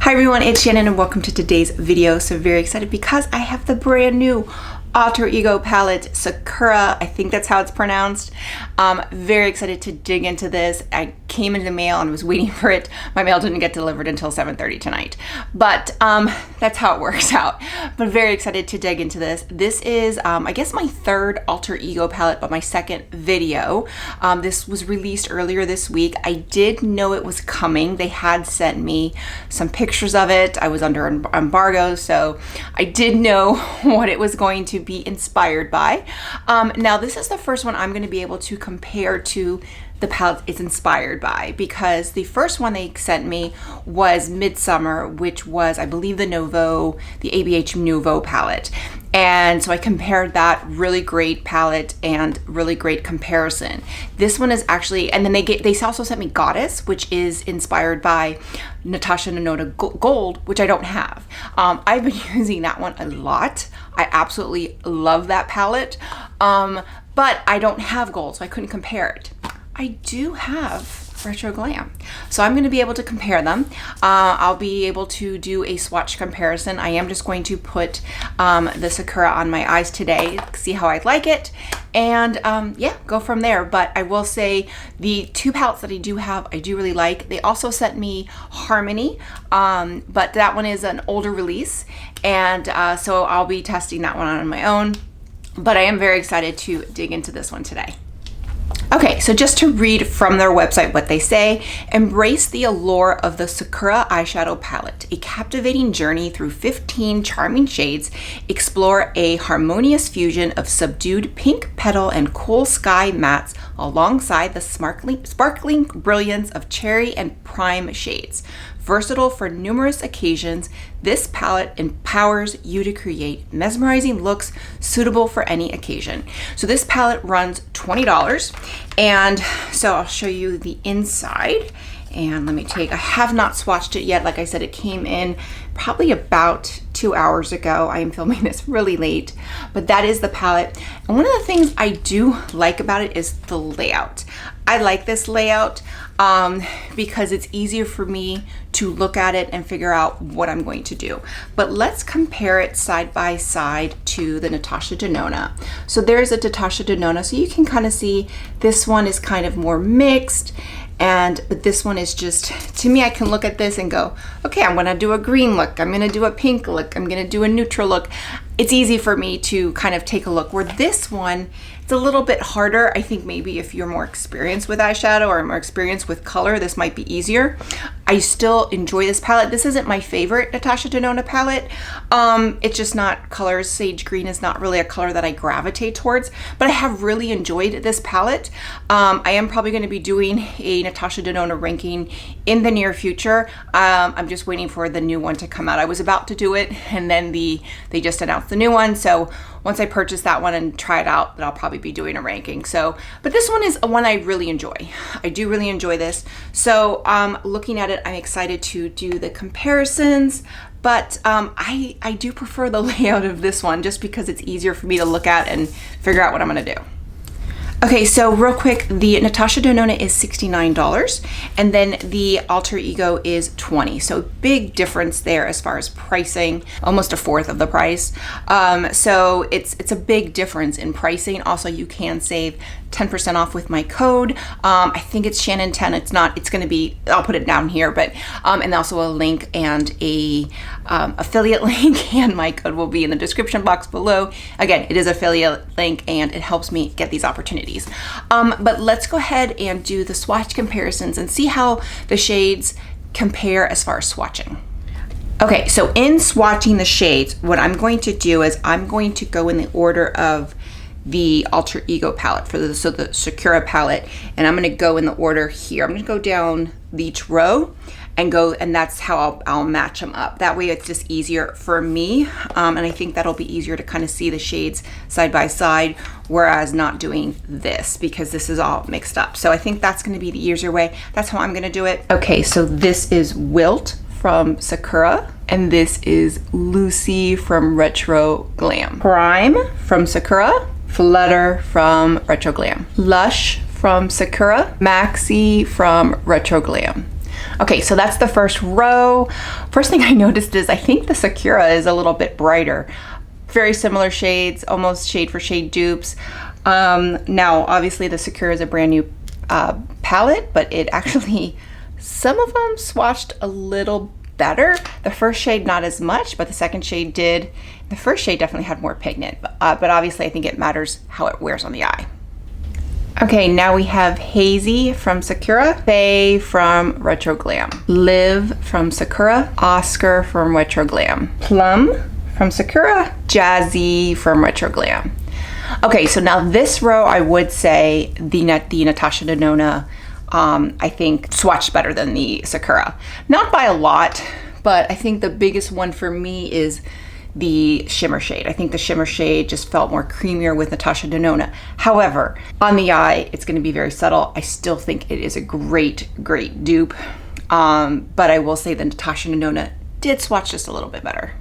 Hi everyone, it's Shannon and welcome to today's video. So very excited because I have the brand new alter ego palette, Sakura, I think that's how it's pronounced. Very excited to dig into this. I came into the mail and was waiting for it. My mail didn't get delivered until 7:30 tonight, but that's how it works out. But very excited to dig into this. This is, I guess, my third alter ego palette, but my second video. This was released earlier this week. I did know it was coming. They had sent me some pictures of it. I was under embargo, so I did know what it was going to be inspired by. Now this is the first one I'm going to be able to compare to the palette it's inspired by, because the first one they sent me was Midsummer, which was, I believe, the ABH Nouveau palette. And so I compared that. Really great palette and really great comparison. This one is actually, and then they also sent me Goddess, which is inspired by Natasha Denona Gold, which I don't have. I've been using that one a lot. I absolutely love that palette, but I don't have gold, so I couldn't compare it. I do have Retro Glam, so I'm going to be able to compare them. I'll be able to do a swatch comparison. I am just going to put the Sakura on my eyes today, see how I like it, and yeah, go from there. But I will say the two palettes that I do have, I do really like. They also sent me Harmony, but that one is an older release, and so I'll be testing that one on my own. But I am very excited to dig into this one today. Okay, so just to read from their website what they say: embrace the allure of the Sakura Eyeshadow Palette, a captivating journey through 15 charming shades. Explore a harmonious fusion of subdued pink petal and cool sky mattes alongside the sparkling brilliance of cherry and prime shades. Versatile for numerous occasions, this palette empowers you to create mesmerizing looks suitable for any occasion. So this palette runs $20, and so I'll show you the inside. And let me I have not swatched it yet. Like I said, it came in probably about 2 hours ago. I am filming this really late, but that is the palette. And one of the things I do like about it is the layout. I like this layout because it's easier for me to look at it and figure out what I'm going to do. But let's compare it side by side to the Natasha Denona. So there's a Natasha Denona, so you can kind of see this one is kind of more mixed, but this one is just, to me, I can look at this and go, okay, I'm gonna do a green look, I'm gonna do a pink look, I'm gonna do a neutral look. It's easy for me to kind of take a look, where this one, it's a little bit harder. I think maybe if you're more experienced with eyeshadow or more experienced with color, this might be easier. I still enjoy this palette. This isn't my favorite Natasha Denona palette. It's just not colors. Sage green is not really a color that I gravitate towards, but I have really enjoyed this palette. I am probably going to be doing a Natasha Denona ranking in the near future. I'm just waiting for the new one to come out. I was about to do it, and then they just announced the new one. So once I purchase that one and try it out, then I'll probably be doing a ranking. So, but this one is one I really enjoy. I do really enjoy this. So looking at it, I'm excited to do the comparisons, but I do prefer the layout of this one just because it's easier for me to look at and figure out what I'm gonna do. Okay, so real quick, the Natasha Denona is $69, and then the alter ego is $20. So big difference there as far as pricing, almost a fourth of the price. So it's a big difference in pricing. Also, you can save 10% off with my code. I think it's Shannon 10. It's not. It's going to be. I'll put it down here, but and also a link and a affiliate link, and my code will be in the description box below. Again, it is affiliate link, and it helps me get these opportunities. But let's go ahead and do the swatch comparisons and see how the shades compare as far as swatching. Okay, so in swatching the shades, what I'm going to do is I'm going to go in the order of the alter ego palette for the Sakura palette, and I'm going to go in the order here. I'm going to go down each row and go, and that's how I'll match them up. That way it's just easier for me, and I think that'll be easier to kind of see the shades side by side, whereas not doing this because this is all mixed up. So I think that's going to be the easier way. That's how I'm going to do it. Okay, so this is Wilt from Sakura, and this is Lucy from Retro Glam. Prime from Sakura, Flutter from Retro Glam, Lush from Sakura, Maxi from Retro Glam. Okay, so that's the first row. First thing I noticed is I think the Sakura is a little bit brighter. Very similar shades, almost shade for shade dupes. Now, obviously the Sakura is a brand new palette, but it actually, some of them swatched a little better. The first shade not as much, but the second shade did. The first shade definitely had more pigment, but obviously I think it matters how it wears on the eye. Okay, now we have Hazy from Sakura, Faye from Retro Glam, Liv from Sakura, Oscar from Retro Glam, Plum from Sakura, Jazzy from Retro Glam. Okay, so now this row, I would say the Natasha Denona, I think swatched better than the Sakura. Not by a lot, but I think the biggest one for me is the shimmer shade. I think the shimmer shade just felt more creamier with Natasha Denona. However, on the eye, it's going to be very subtle. I still think it is a great dupe. But I will say the Natasha Denona did swatch just a little bit better.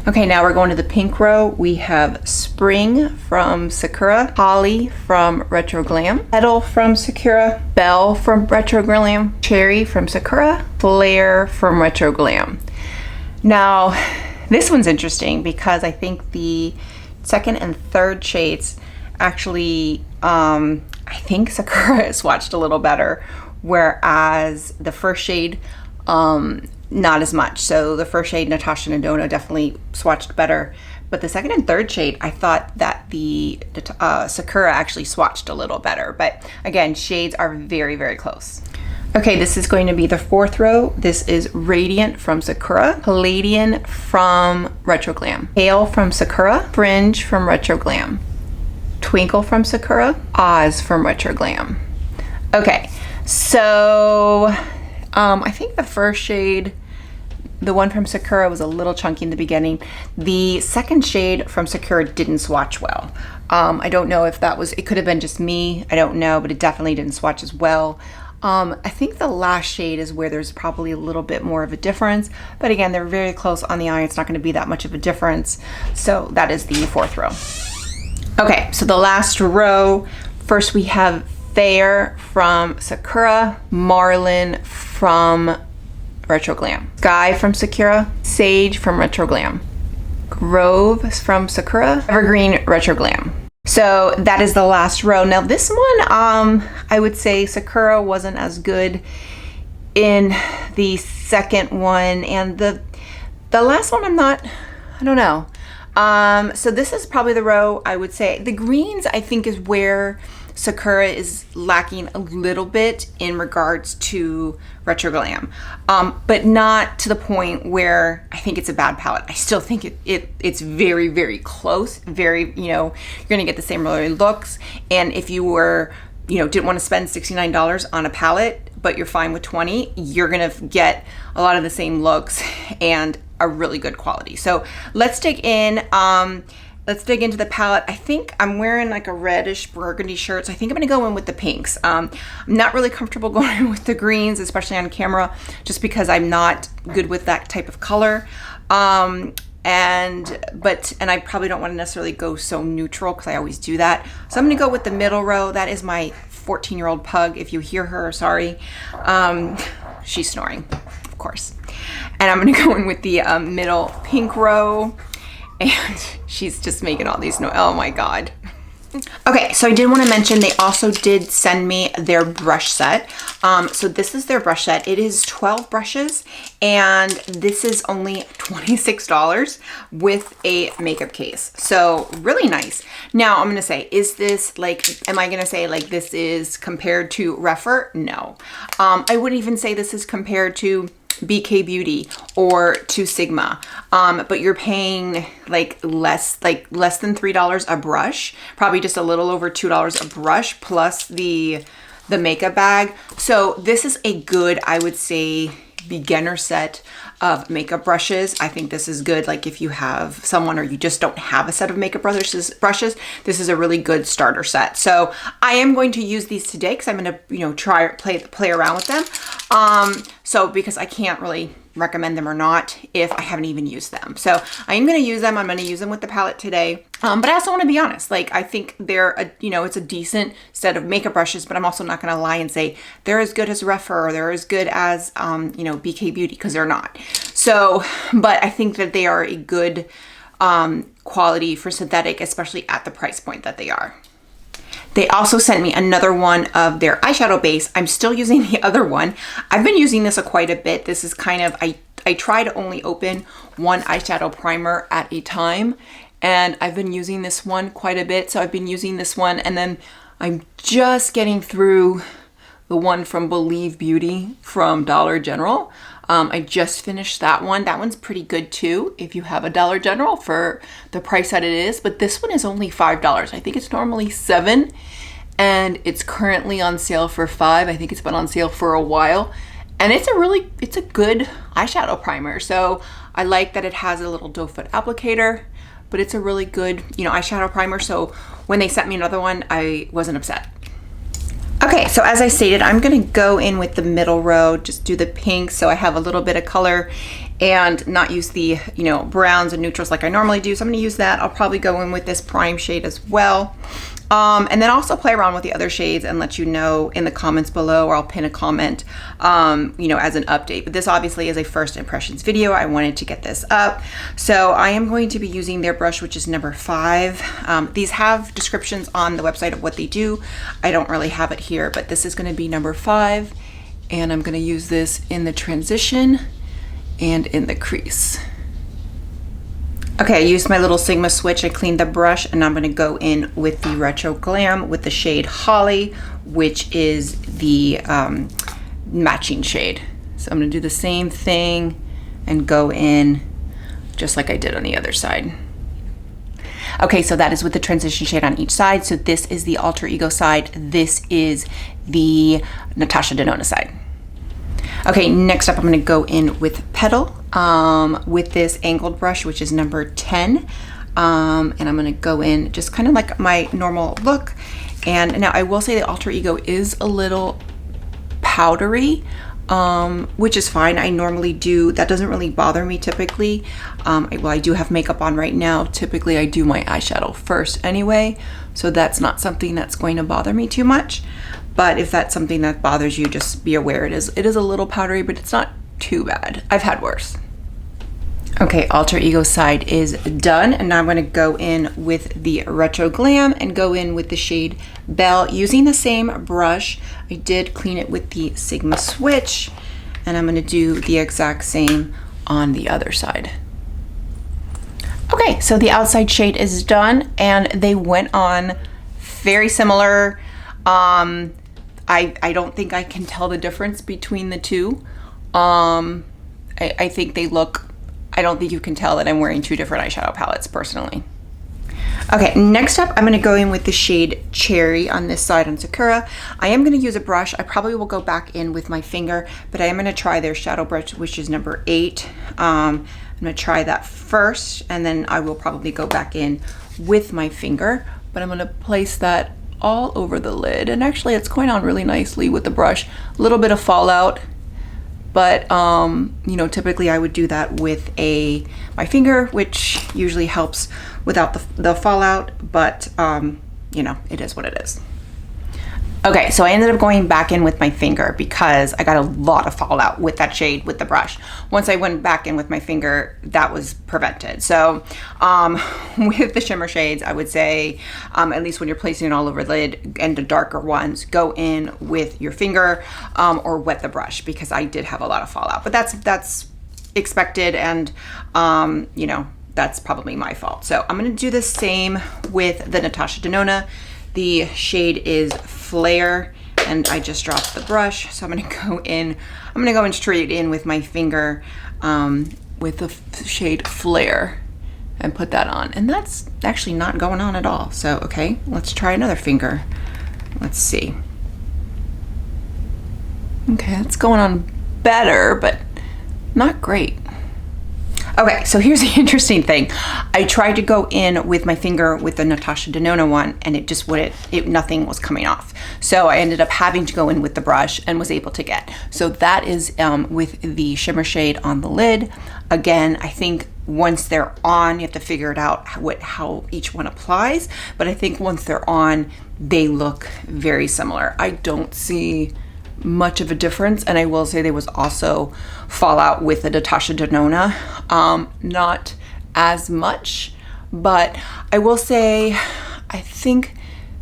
Okay, now we're going to the pink row. We have Spring from Sakura, Holly from Retro Glam, Petal from Sakura, Belle from Retro Glam, Cherry from Sakura, Flare from Retro Glam. Now, this one's interesting because I think the second and third shades actually, I think Sakura swatched a little better, whereas the first shade, not as much. So the first shade, Natasha Denona, definitely swatched better. But the second and third shade, I thought that the Sakura actually swatched a little better. But again, shades are very close. Okay, this is going to be the fourth row. This is Radiant from Sakura, Palladian from Retro Glam, Pale from Sakura, Fringe from Retro Glam, Twinkle from Sakura, Oz from Retro Glam. Okay, so I think the first shade, the one from Sakura, was a little chunky in the beginning. The second shade from Sakura didn't swatch well. I don't know if that was, it could have been just me, I don't know, but it definitely didn't swatch as well. I think the last shade is where there's probably a little bit more of a difference, but again, they're very close on the eye. It's not going to be that much of a difference. So that is the fourth row. Okay, so the last row, first we have Fair from Sakura, Marlin from Retro Glam, Sky from Sakura, Sage from Retro Glam, Grove from Sakura, Evergreen Retro Glam. So that is the last row. Now this one, I would say Sakura wasn't as good in the second one, and the last one I don't know. So this is probably the row I would say. The greens, I think, is where Sakura is lacking a little bit in regards to Retro Glam, but not to the point where I think it's a bad palette. I still think it's very close. Very, you're gonna get the same looks. And if you were, didn't want to spend $69 on a palette, but you're fine with 20, you're gonna get a lot of the same looks and a really good quality. So let's dig in. Let's dig into the palette. I think I'm wearing like a reddish burgundy shirt, so I think I'm gonna go in with the pinks. I'm not really comfortable going with the greens, especially on camera, just because I'm not good with that type of color. And I probably don't want to necessarily go so neutral because I always do that. So I'm gonna go with the middle row. That is my 14-year-old pug. If you hear her, sorry. She's snoring, of course. And I'm gonna go in with the middle pink row. And she's just making all these oh my god. Okay, so I did want to mention they also did send me their brush set. So this is their brush set. It is 12 brushes, and this is only $26 with a makeup case. So really nice. Now I'm gonna say, is this like, am I gonna say like this is compared to Refer? No. I wouldn't even say this is compared to BK Beauty or to Sigma, but you're paying like less than $3 a brush, probably just a little over $2 a brush plus the makeup bag. So this is a good, I would say, beginner set of makeup brushes. I think this is good, like if you have someone or you just don't have a set of makeup brushes, this is a really good starter set. So I am going to use these today because I'm going to, try play around with them. So because I can't really recommend them or not if I haven't even used them. So I am going to use them. I'm going to use them with the palette today. But I also want to be honest, like I think they're, it's a decent set of makeup brushes, but I'm also not going to lie and say they're as good as Refer or they're as good as, BK Beauty, because they're not. So, but I think that they are a good quality for synthetic, especially at the price point that they are. They also sent me another one of their eyeshadow base. I'm still using the other one. I've been using this quite a bit. This is kind of, I try to only open one eyeshadow primer at a time. And I've been using this one quite a bit. So I've been using this one, and then I'm just getting through the one from Believe Beauty from Dollar General. I just finished that one. That one's pretty good too if you have a Dollar General for the price that it is. But this one is only $5. I think it's normally $7, and it's currently on sale for $5. I think it's been on sale for a while. And it's a good eyeshadow primer. So I like that it has a little doe foot applicator, but it's a really good, eyeshadow primer. So when they sent me another one, I wasn't upset. Okay, so as I stated, I'm gonna go in with the middle row, just do the pink so I have a little bit of color and not use the, browns and neutrals like I normally do. So I'm gonna use that. I'll probably go in with this prime shade as well. And then also play around with the other shades and let you know in the comments below, or I'll pin a comment, as an update. But this obviously is a first impressions video. I wanted to get this up. So I am going to be using their brush, which is number 5. These have descriptions on the website of what they do. I don't really have it here, but this is going to be number 5. And I'm going to use this in the transition and in the crease. Okay, I used my little Sigma switch. I cleaned the brush, and I'm going to go in with the Retro Glam with the shade Holly, which is the matching shade. So I'm going to do the same thing and go in just like I did on the other side. Okay, so that is with the transition shade on each side. So this is the Alter Ego side. This is the Natasha Denona side. Okay, next up I'm going to go in with Petal with this angled brush, which is number 10. And I'm going to go in just kind of like my normal look. And now I will say the Alter Ego is a little powdery, which is fine. I normally do, that doesn't really bother me typically. Well, I do have makeup on right now. Typically I do my eyeshadow first anyway, so that's not something that's going to bother me too much. But if that's something that bothers you, just be aware it is a little powdery, but it's not too bad. I've had worse. Okay, Alter Ego side is done, and now I'm going to go in with the Retro Glam and go in with the shade Belle using the same brush. I did clean it with the Sigma switch, and I'm going to do the exact same on the other side. Okay, so the outside shade is done, and they went on very similar. I don't think I can tell the difference between the two. I think they look, I don't think you can tell that I'm wearing 2 different eyeshadow palettes personally. Okay, next up I'm going to go in with the shade Cherry on this side on Sakura. I am going to use a brush. I probably will go back in with my finger, but I am going to try their shadow brush, which is number 8. I'm going to try that first, and then I will probably go back in with my finger, but I'm going to place that all over the lid, and actually it's going on really nicely with the brush. A little bit of fallout, but typically I would do that with my finger, which usually helps without the fallout, but it is what it is. Okay, so I ended up going back in with my finger because I got a lot of fallout with that shade with the brush. Once I went back in with my finger, that was prevented. So with the shimmer shades, I would say, at least when you're placing it all over the lid and the darker ones, go in with your finger or wet the brush, because I did have a lot of fallout. But that's expected, and that's probably my fault. So I'm gonna do the same with the Natasha Denona. The shade is Flare, and I just dropped the brush, so I'm gonna go in straight in with my finger with the shade Flare and put that on. And that's actually not going on at all. So, okay, let's try another finger. Let's see. Okay, that's going on better, but not great. Okay, so here's the interesting thing. I tried to go in with my finger with the Natasha Denona one, and it just wouldn't, nothing was coming off. So I ended up having to go in with the brush and was able to get. So that is with the shimmer shade on the lid. Again, I think once they're on, you have to figure it out how each one applies. But I think once they're on, they look very similar. I don't see much of a difference, and I will say there was also fallout with the Natasha Denona, not as much, but I will say I think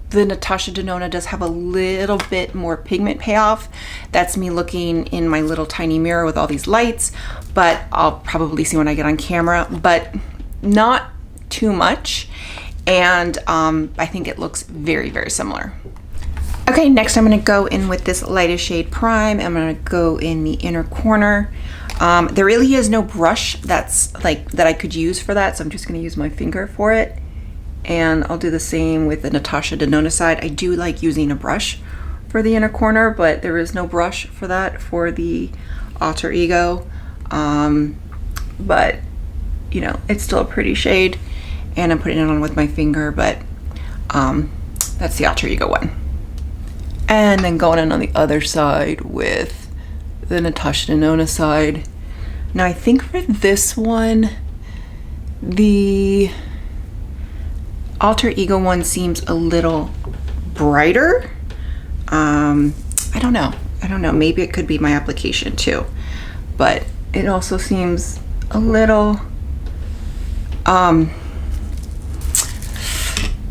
the Natasha Denona does have a little bit more pigment payoff. That's me looking in my little tiny mirror with all these lights, but I'll probably see when I get on camera, but not too much, and I think it looks very, very similar. Okay, next I'm going to go in with this lightest shade Prime. I'm going to go in the inner corner. There really is no brush that's like that I could use for that, so I'm just going to use my finger for it. And I'll do the same with the Natasha Denona side. I do like using a brush for the inner corner, but there is no brush for that for the alter ego. But you know, it's still a pretty shade, and I'm putting it on with my finger, but that's the alter ego one. And then going in on the other side with the Natasha Denona side. Now I think for this one, the alter ego one seems a little brighter. I don't know, maybe it could be my application too, but it also seems a little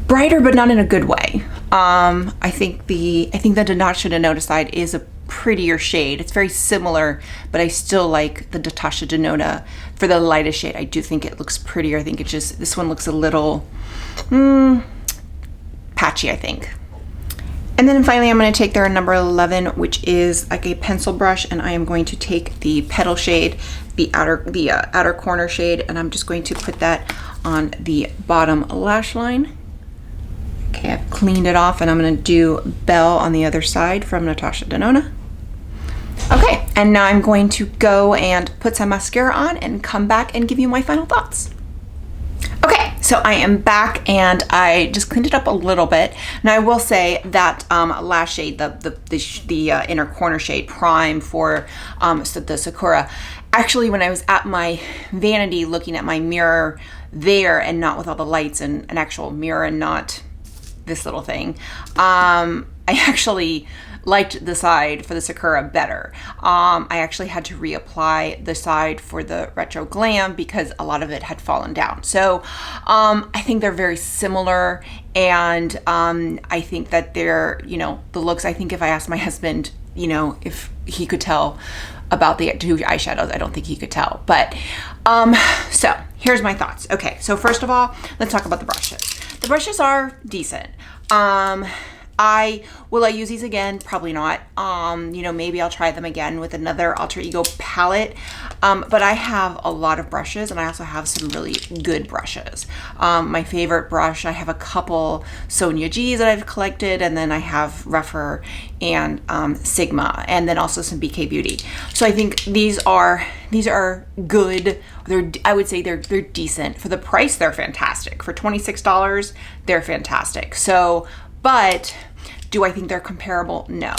brighter, but not in a good way. I think the Natasha Denona side is a prettier shade. It's very similar, but I still like the Natasha Denona for the lightest shade. I do think it looks prettier. I think it just, this one looks a little patchy, I think. And then finally, I'm going to take their number 11, which is like a pencil brush, and I am going to take the Petal shade, the outer corner shade, and I'm just going to put that on the bottom lash line. Okay, I've cleaned it off, and I'm going to do Belle on the other side from Natasha Denona. Okay, and now I'm going to go and put some mascara on and come back and give you my final thoughts. Okay, so I am back, and I just cleaned it up a little bit. Now I will say that lash shade, the inner corner shade Prime for the Sakura, actually when I was at my vanity looking at my mirror there and not with all the lights and an actual mirror and not this little thing, I actually liked the side for the Sakura better. I actually had to reapply the side for the Retro Glam because a lot of it had fallen down. So I think they're very similar, and I think that they're, you know, the looks, I think if I asked my husband, you know, if he could tell about the two eyeshadows, I don't think he could tell. But so here's my thoughts. Okay, so first of all, let's talk about the brushes. The brushes are decent. Will I use these again? Probably not. You know, maybe I'll try them again with another alter ego palette. But I have a lot of brushes, and I also have some really good brushes. My favorite brush, I have a couple Sonia G's that I've collected, and then I have Refer and Sigma, and then also some BK Beauty. So I think these are good. I would say they're decent. For the price, they're fantastic. For $26, they're fantastic. So, but do I think they're comparable? No.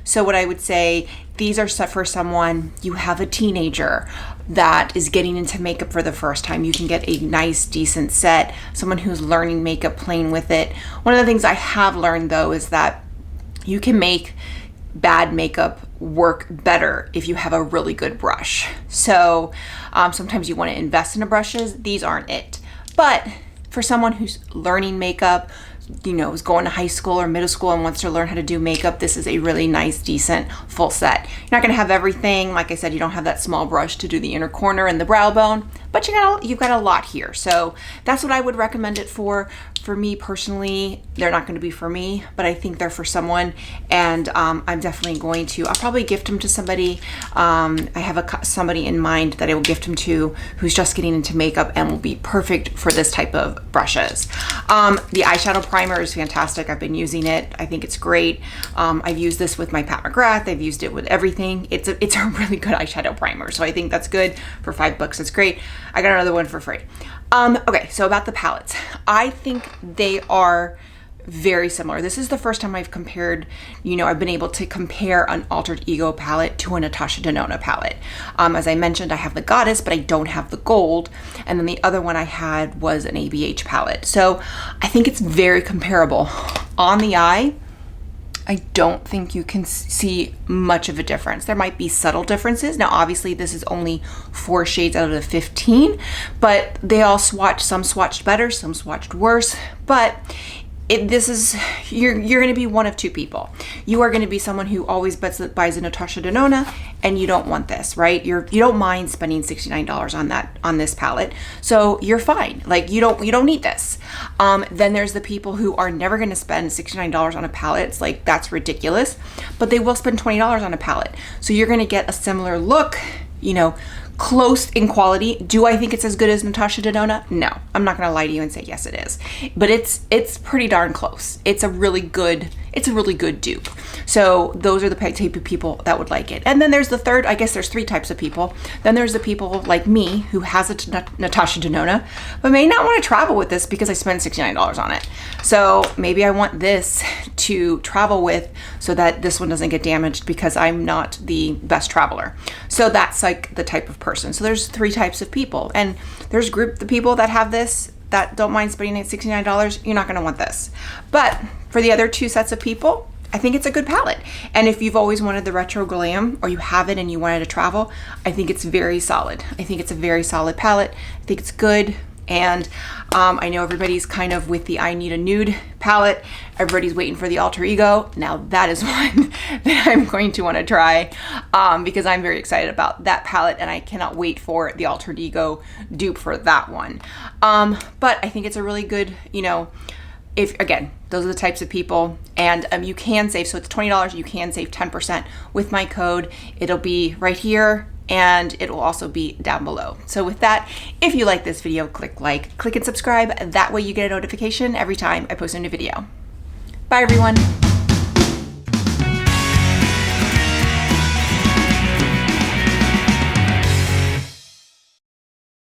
So what I would say, these are set for someone, you have a teenager that is getting into makeup for the first time. You can get a nice, decent set. Someone who's learning makeup, playing with it. One of the things I have learned though is that you can make bad makeup work better if you have a really good brush. So sometimes you want to invest in the brushes. These aren't it. But for someone who's learning makeup, you know, is going to high school or middle school and wants to learn how to do makeup, this is a really nice, decent full set. You're not going to have everything. Like I said, you don't have that small brush to do the inner corner and the brow bone, but you've got a lot here. So that's what I would recommend it for. For me personally, they're not going to be for me, but I think they're for someone, and I'm definitely going to, I'll probably gift them to somebody. I have somebody in mind that I will gift them to who's just getting into makeup and will be perfect for this type of brushes. The eyeshadow primer is fantastic. I've been using it. I think it's great. I've used this with my Pat McGrath. I've used it with everything. It's a really good eyeshadow primer. So I think that's good for $5. It's great. I got another one for free. Okay, so about the palettes. I think they are very similar. This is the first time I've compared, I've been able to compare an Altered Ego palette to a Natasha Denona palette. As I mentioned, I have the Goddess, but I don't have the gold. And then the other one I had was an ABH palette. So I think it's very comparable. On the eye, I don't think you can see much of a difference. There might be subtle differences. Now, obviously, this is only 4 shades out of the 15, but they all swatched. Some swatched better, some swatched worse. But you're going to be one of two people. You are going to be someone who always buys a Natasha Denona, and you don't want this, right? You don't mind spending $69 on this palette, so you're fine. Like you don't need this. Then there's the people who are never going to spend $69 on a palette. It's like, that's ridiculous, but they will spend $20 on a palette. So you're going to get a similar look, close in quality. Do I think it's as good as Natasha Denona? No, I'm not gonna lie to you and say yes it is, but it's pretty darn close. It's a really good dupe. So those are the type of people that would like it. And then there's the third, I guess there's 3 types of people. Then there's the people like me who has a Natasha Denona, but may not want to travel with this because I spent $69 on it. So maybe I want this to travel with so that this one doesn't get damaged because I'm not the best traveler. So that's like the type of person. So there's 3 types of people, and there's the people that have this that don't mind spending $69. You're not going to want this. But for the other 2 sets of people, I think it's a good palette. And if you've always wanted the retro glam, or you have it and you wanted to travel, I think it's very solid. I think it's a very solid palette. I think it's good. And I know everybody's kind of with the I Need a Nude palette. Everybody's waiting for the Alter Ego. Now that is one that I'm going to want to try because I'm very excited about that palette, and I cannot wait for the Alter Ego dupe for that one. But I think it's a really good, again, those are the types of people, and you can save, so it's $20, you can save 10% with my code. It'll be right here, and it will also be down below. So with that, if you like this video, click like, click and subscribe. That way you get a notification every time I post a new video. Bye everyone.